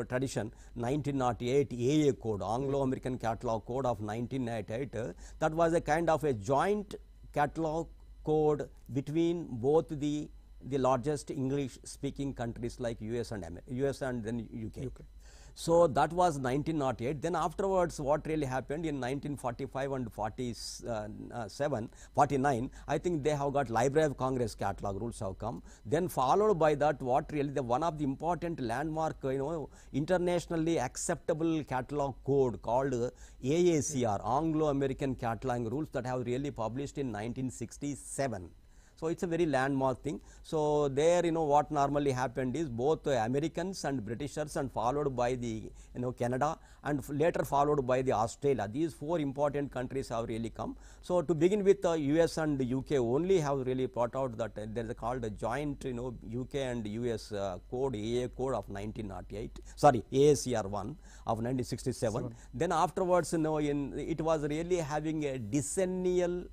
tradition, 1908 AA code, Anglo-American catalog code of 1998. That was a kind of a joint catalog code between both the largest English speaking countries like US and then UK. So that was 1908. Then afterwards, what really happened in 1945 and 49, I think they have got Library of Congress catalog rules have come. Then followed by that, what really one of the important landmark, internationally acceptable catalog code called AACR, Anglo-American Catalog Rules, that have really published in 1967. So it's a very landmark thing. So there, what normally happened is both Americans and Britishers, and followed by the Canada, and later followed by the Australia. These four important countries have really come. So to begin with, US and UK only have really brought out that there is called a joint UK and US code, AA code of 1908. Sorry, AACR 1 of 1967. Then afterwards, it was really having a decennial,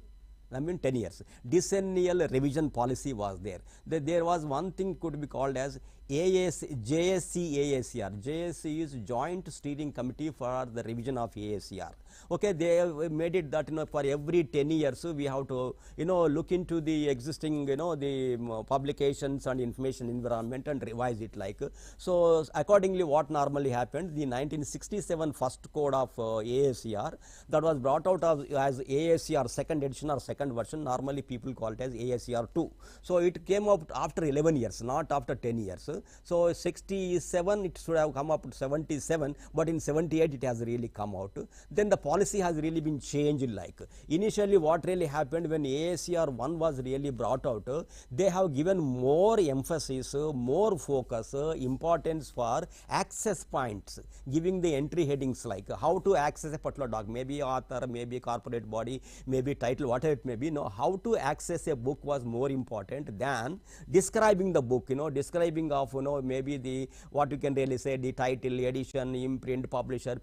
10 years. Decennial revision policy was there. There was one thing could be called as JSC AACR. JSC is Joint Steering Committee for the Revision of AACR. Okay, they have made it that for every 10 years we have to look into the existing the publications and information environment and revise it like. So accordingly, what normally happened, the 1967 first code of AACR, that was brought out as AACR second edition or second version. Normally people call it as AACR 2. So it came out after 11 years, not after 10 years. So 67 it should have come up to 77, but in 78 it has really come out. Then the policy has really been changed. Like initially, what really happened when AACR 1 was really brought out, they have given more emphasis, more focus, importance for access points, giving the entry headings like how to access a particular document, maybe author, maybe corporate body, maybe title, whatever it may be. How to access a book was more important than describing the book. Describing of maybe the what you can really say, the title, edition, imprint, publisher.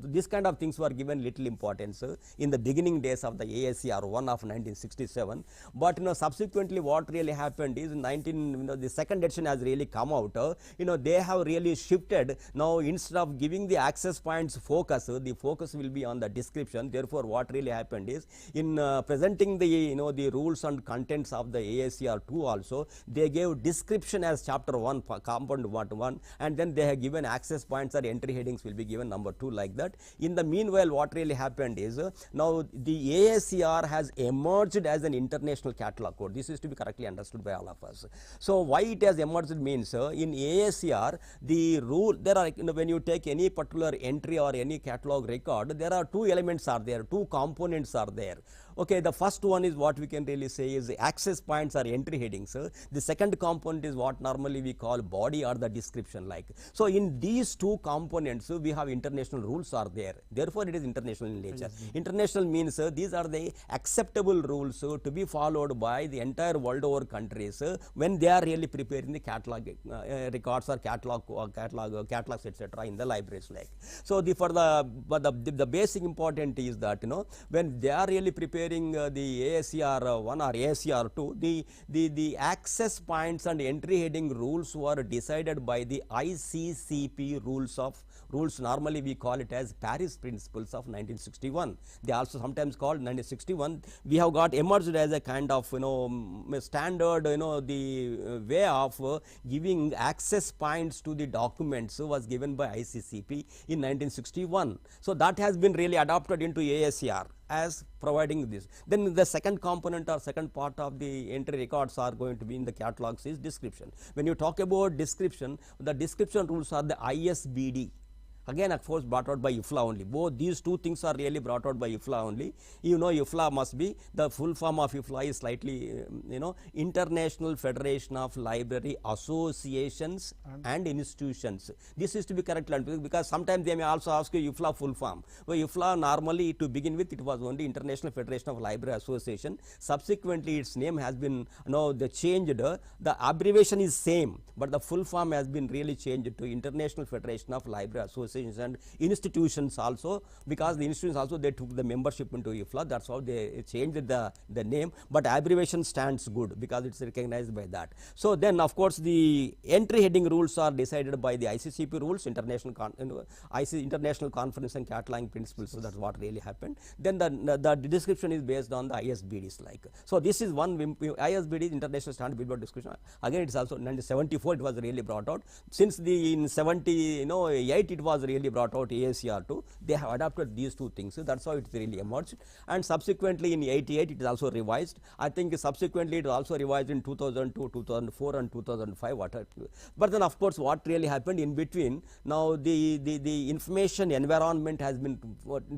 This kind of things were given little importance in the beginning days of the AACR 1 of 1967. But subsequently, what really happened is the second edition has really come out. They have really shifted. Now instead of giving the access points focus, the focus will be on the description. Therefore, what really happened is in presenting the the rules and contents of the AACR 2 also, they gave description as chapter 1, component 1, and then they have given access points or entry headings will be given number 2 like that. In the meanwhile, what really happened is now the AACR has emerged as an international catalog code. This is to be correctly understood by all of us. So why it has emerged means in AACR the rule, there are when you take any particular entry or any catalog record, there are two elements are there, two components are there. Okay, the first one is what we can really say is the access points or entry headings. The second component is what normally we call body or the description like. So in these two components, we have international rules are there. Therefore, it is international in nature. International means these are the acceptable rules to be followed by the entire world over countries when they are really preparing the catalog records or catalogs etc. in the libraries like. So the basic important is that when they are really preparing the ASCR1 or ASCR2, the access points and entry heading rules were decided by the ICCP rules. Normally we call it as Paris Principles of 1961. They also sometimes called 1961. We have got emerged as a kind of standard the way of giving access points to the documents was given by ICCP in 1961. So that has been really adopted into ASCR as providing this. Then the second component or second part of the entry records are going to be in the catalogs is description. When you talk about description, the description rules are the ISBD. Again, of course, brought out by IFLA only. Both these two things are really brought out by IFLA only. IFLA must be, the full form of IFLA is slightly, International Federation of Library Associations and Institutions. This is to be corrected because sometimes they may also ask you IFLA full form. Well, IFLA normally to begin with, it was only International Federation of Library Association. Subsequently, its name has been, they changed. The abbreviation is same, but the full form has been really changed to International Federation of Library Associations and institutions also, because the institutions also they took the membership into IFLA. That's how they changed the name, but abbreviation stands good because it's recognized by that. So then of course the entry heading rules are decided by the ICCP rules, International Conference on Cataloging Principles. So that's what really happened. Then the description is based on the ISBDs like. So this is one ISBD, International Standard Billboard Description. Again, it's also in 1974 it was really brought out. Since in 78 it was really brought out ASCR2, they have adopted these two things. So that's how it's really emerged. And subsequently in 88 it is also revised. I think subsequently it was also revised in 2002, 2004 and 2005. But then of course what really happened in between, now the information environment has been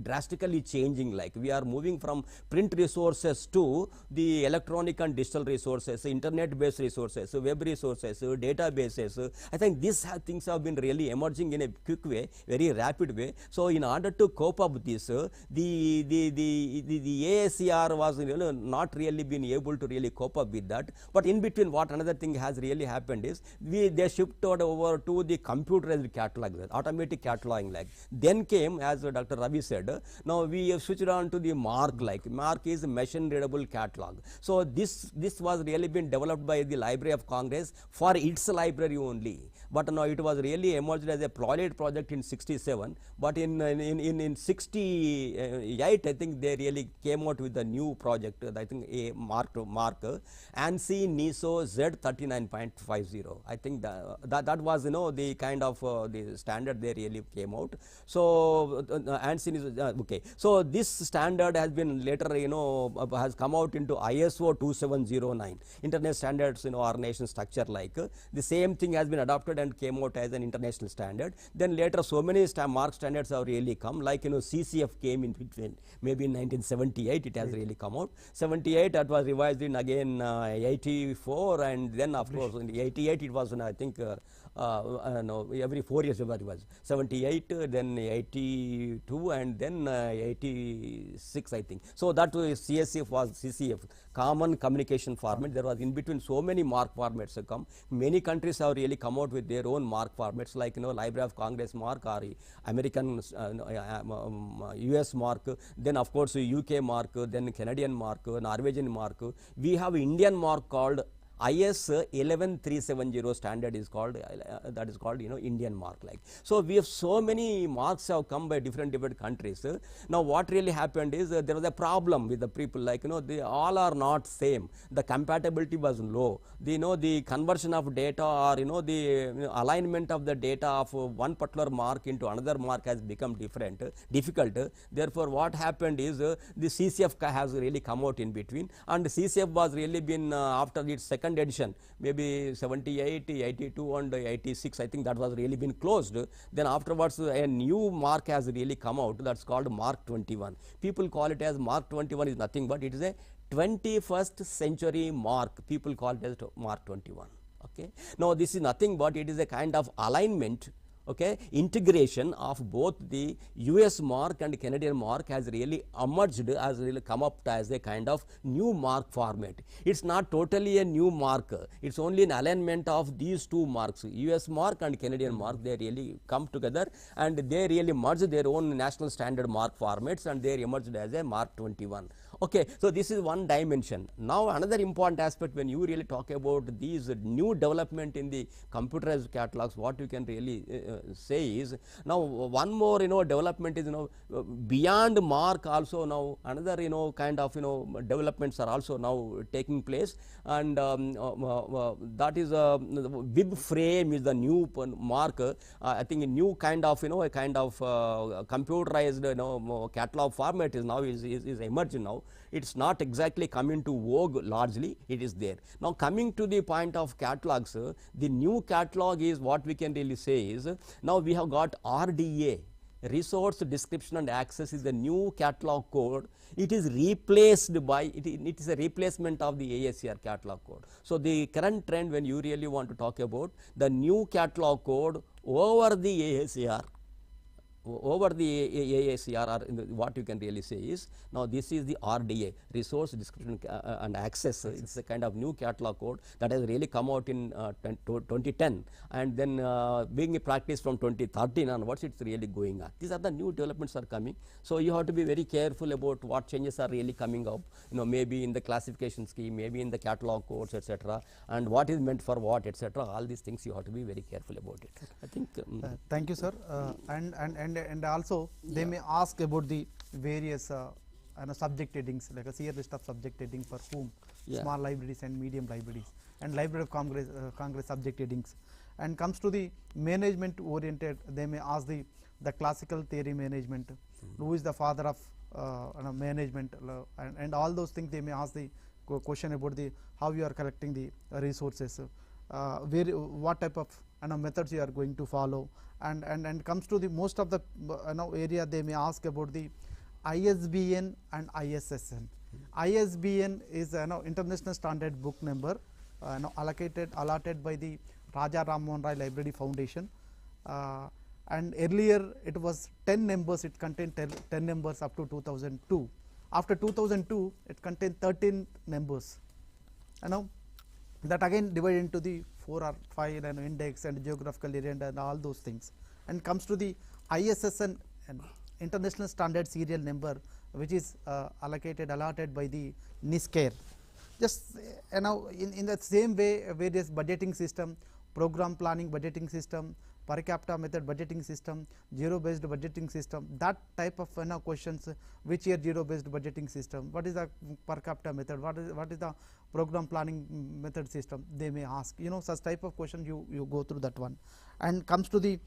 drastically changing. Like we are moving from print resources to the electronic and digital resources, internet based resources, web resources, databases. I think these things have been really emerging in a quick way, very rapid way. So in order to cope up with this, the ASCR was not really been able to really cope up with that. But in between, what another thing has really happened is they shifted over to the computerized catalog, automatic cataloging like. Then came, as Dr. Ravi said, now we have switched on to the MARC like. MARC is machine readable catalog. So this was really been developed by the Library of Congress for its library only. But now it was really emerged as a pilot project in 67. But in 68, I think they really came out with a new project. I think a mark ANSI NISO Z39.50. I think that was the kind of the standard they really came out. So ANSI NISO okay. So this standard has been later has come out into ISO 2709 Internet Standards Organization structure like. The same thing has been adopted and came out as an international standard. Then later so many MARC standards have really come, like CCF came in between, maybe in 1978 it has really come out. 78 that was revised in again 84, and then of course in 88 it was I think no, every 4 years it was 78, then 82 and then 86 I think. So that CSF was CCF, Common Communication Format. There was in between so many MARC formats have come. Many countries have really come out with their own MARC formats, like Library of Congress MARC or American US MARC, then of course UK MARC, then Canadian MARC, Norwegian MARC. We have Indian MARC called IS 11370 standard is called that is called Indian MARC like. So we have so many marks have come by different countries. Now what really happened is there was a problem with the people, like they all are not same. The compatibility was low. The conversion of data or the alignment of the data of one particular mark into another mark has become difficult. Therefore what happened is the CCF has really come out in between, and CCF was really been after its second second edition, maybe 78, 82 and 86, I think that was really been closed. Then afterwards a new mark has really come out, that's called Mark 21. People call it as Mark 21 is nothing but it is a 21st century mark, people call it as Mark 21. Okay. Now this is nothing but it is a kind of alignment, okay, integration of both the US mark and Canadian mark has really emerged, has really come up as a kind of new mark format. It's not totally a new mark, it's only an alignment of these two marks, US mark and Canadian mark, they really come together and they really merge their own national standard mark formats and they emerged as a Mark 21. Okay, so this is one dimension. Now another important aspect when you really talk about these new development in the computerized catalogs, what you can really say is, now one more development is beyond mark also, now another kind of developments are also now taking place, and that is bib frame is the new mark. I think a new kind of a kind of computerized catalog format is now is emerging now. It's not exactly coming to vogue largely, it is there. Now coming to the point of catalogs, the new catalog is what we can really say is, now we have got RDA, Resource Description and Access is the new catalog code. It is replaced by, it is a replacement of the ASCR catalog code. So the current trend when you really want to talk about the new catalog code over the ASCR, over the ASCR, what you can really say is, now this is the RDA, Resource Description and Access. It's a kind of new catalog code that has really come out in 2010 and then being practiced from 2013 onwards, it's really going on. These are the new developments are coming. So you have to be very careful about what changes are really coming up, maybe in the classification scheme, maybe in the catalog codes, etc., and what is meant for what, etc. All these things you have to be very careful about it. I think. Thank you, sir. And also they may ask about the various subject headings, like a sheer list of subject heading for whom, small libraries and medium libraries, and Library of Congress subject headings. And comes to the management oriented, they may ask the classical theory management, who is the father of management, and all those things. They may ask the question about the how you are collecting the resources, what type of methods you are going to follow, and comes to the most of the area, they may ask about the ISBN and ISSN. ISBN is International Standard Book Number, allotted by the Raja Ram Mohan Rai Library Foundation, and earlier it was 10 numbers, it contained 10 numbers up to 2002. After 2002 it contained 13 numbers, that again divided into the 4 or 5 index and geographical area and all those things. And comes to the ISSN, International Standard Serial Number, which is allotted by the NISCARE. Just in the same way, various budgeting system, program planning budgeting system, per capita method budgeting system, zero based budgeting system, that type of questions, which year zero based budgeting system, what is the per capita method, what is the program planning method system, they may ask, such type of question you go through that one. And comes to the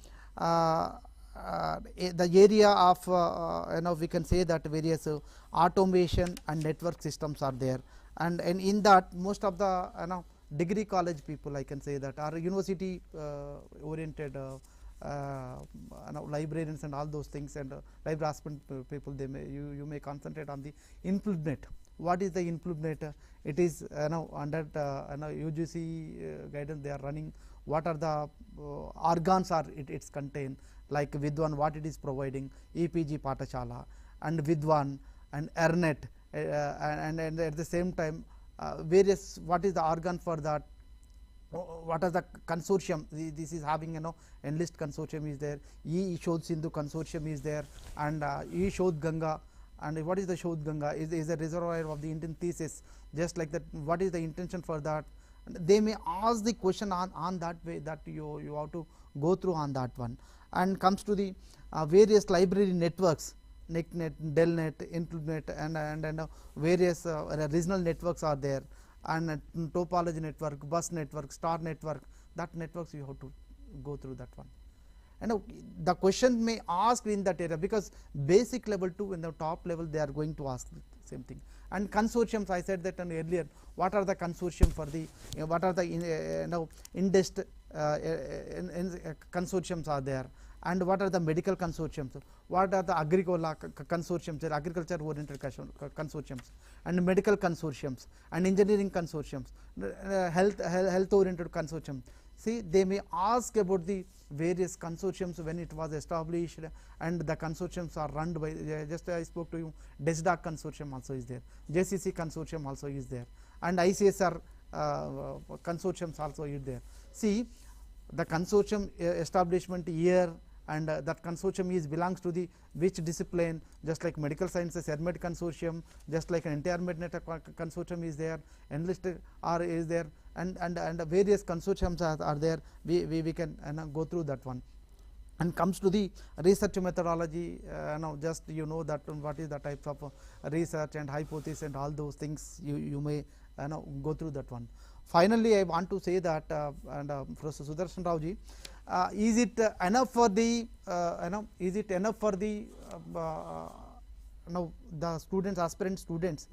area of we can say that various automation and network systems are there, and in that most of the degree college people, I can say that, are university oriented librarians and all those things, and library aspirant people, they may you may concentrate on the implement. What is the implement? It is under UGC guidance they are running. What are the organs are it's contained, like Vidwan, what it is providing, EPG Pathashala and Vidwan and ERNET, and at the same time various, what is the organ for that, what is the consortium, this is having enlist consortium is there, 𝗖 Sindhu consortium is there, and 𝗖 Ganga. And what is the Ganga? Is a reservoir of the Indian thesis, just like that. What is the intention for that? They may ask the question on that way, that you have to go through on that one. And comes to the various library networks, NICNet, DELNet, IncludeNet, and various regional networks are there, and topology network, bus network, star network, that networks you have to go through that one. And the question may ask in that area, because basic level 2 and the top level they are going to ask same thing. And consortiums, I said that earlier, what are the consortium for the, what are the industry consortiums are there, and what are the medical consortiums, what are the agricola consortiums, agriculture oriented consortiums, and medical consortiums, and engineering consortiums, health oriented consortium. See, they may ask about the various consortiums when it was established, and the consortiums are run by, just I spoke to you, 𝗬𝗏 consortium also is there, 𝗳𝗏 consortium also is there, and ICSR consortiums also is there. See, the consortium establishment year, and that consortium is belongs to the which discipline, just like medical sciences 𝗏𝗏𝗏 consortium, just like an intermediate network consortium is there, enlisted R is there, and various consortiums are there. We can go through that one. And comes to the research methodology, now just you know that what is the types of research and hypothesis and all those things, you may go through that one. Finally, I want to say that Professor Sudarshan Rao ji, is it enough for the is it enough for the the students, aspirant students,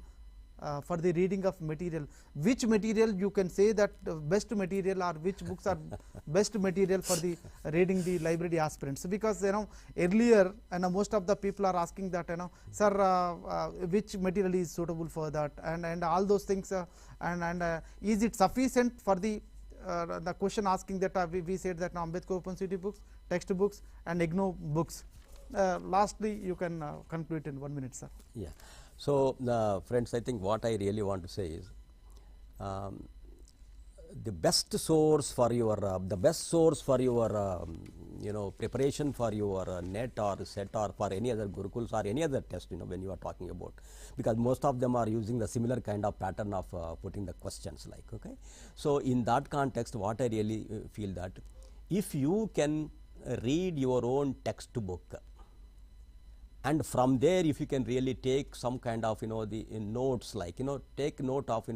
for the reading of material? Which material you can say that best material, or which books are best material for the reading the library aspirants? Because earlier most of the people are asking that sir, which material is suitable for that, and all those things, and is it sufficient for the question asking that we said that Ambedkar Open City books, textbooks, and IGNOU books. Lastly, you can conclude in 1 minute, sir. Yeah. So, friends, I think what I really want to say is, the best source for your preparation for your NET or SET or for any other Gurukuls or any other test, when you are talking about, because most of them are using the similar kind of pattern of putting the questions like, okay. So, in that context, what I really feel that if you can read your own textbook, and from there if you can really take some kind of the notes, like take note of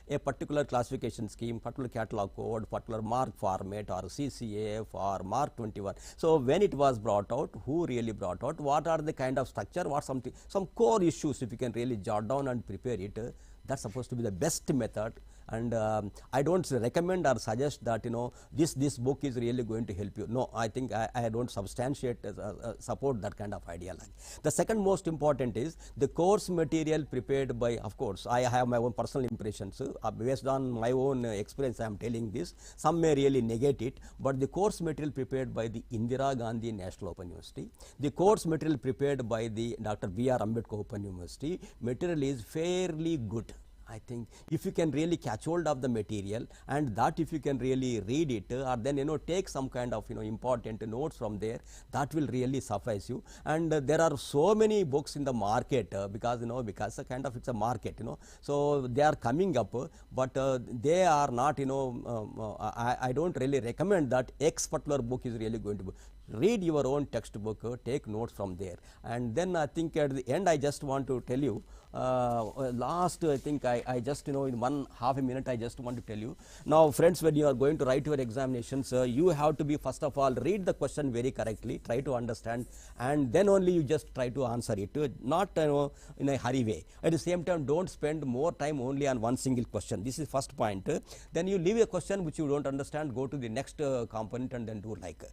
a particular classification scheme, particular catalog code, particular mark format, or CCAF or mark 21. So when it was brought out, who really brought out, what are the kind of structure, what some core issues, if you can really jot down and prepare it, that's supposed to be the best method. And I don't recommend or suggest that this book is really going to help you. No, I think I don't substantiate support that kind of idea. Like the second most important is the course material prepared by, of course, I have my own personal impressions based on my own experience. I am telling this. Some may really negate it, but the course material prepared by the Indira Gandhi National Open University, the course material prepared by the Dr. B.R. Ambedkar Open University, material is fairly good. I think if you can really catch hold of the material, and that if you can really read it, or then take some kind of important notes from there, that will really suffice you. And there are so many books in the market, because because kind of it's a market, so they are coming up, but they are not I don't really recommend that X particular book is really going to be. Read your own textbook, take notes from there. And then I think at the end I just want to tell you, last I think I just in 1/2 minute I just want to tell you. Now friends, when you are going to write your examinations, you have to be, first of all, read the question very correctly, try to understand, and then only you just try to answer it, not in a hurry way. At the same time, don't spend more time only on one single question. This is first point. Then you leave a question which you don't understand, go to the next component and then do like.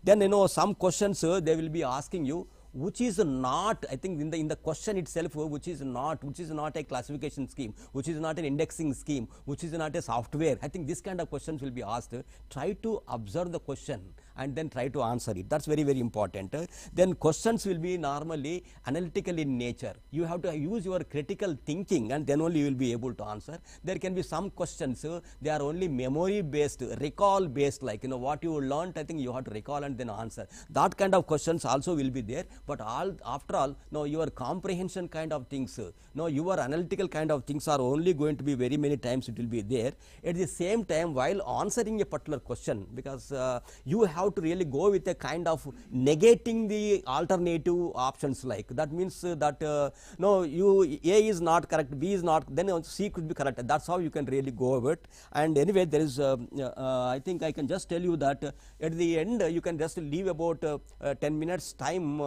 Then some questions they will be asking you, which is not, I think in the question itself, which is not a classification scheme, which is not an indexing scheme, which is not a software. I think this kind of questions will be asked. Try to observe the question and then try to answer it. That's very, very important. Then questions will be normally analytical in nature. You have to use your critical thinking, and then only you will be able to answer. There can be some questions, they are only memory based, recall based, like what you learned, I think you have to recall and then answer. That kind of questions also will be there. But after all, your comprehension kind of things, your analytical kind of things are only going to be very many times it will be there. At the same time, while answering a particular question, because you have have to really go with a kind of negating the alternative options, like that means that no, A is not correct, B is not, then C could be correct. That's how you can really go over it. And anyway, there is I think I can just tell you that at the end you can just leave about 10 minutes time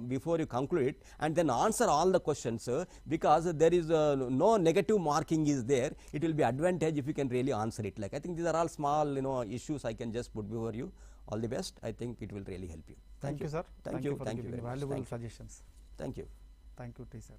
before you conclude it, and then answer all the questions, because there is no negative marking is there. It will be advantage if you can really answer it. Like, I think these are all small issues I can just put before you. All the best. I think it will really help you. Thank you, sir. Thank you. For Thank you giving very much. valuable Thank you. suggestions. Thank you. Thank you, T sir.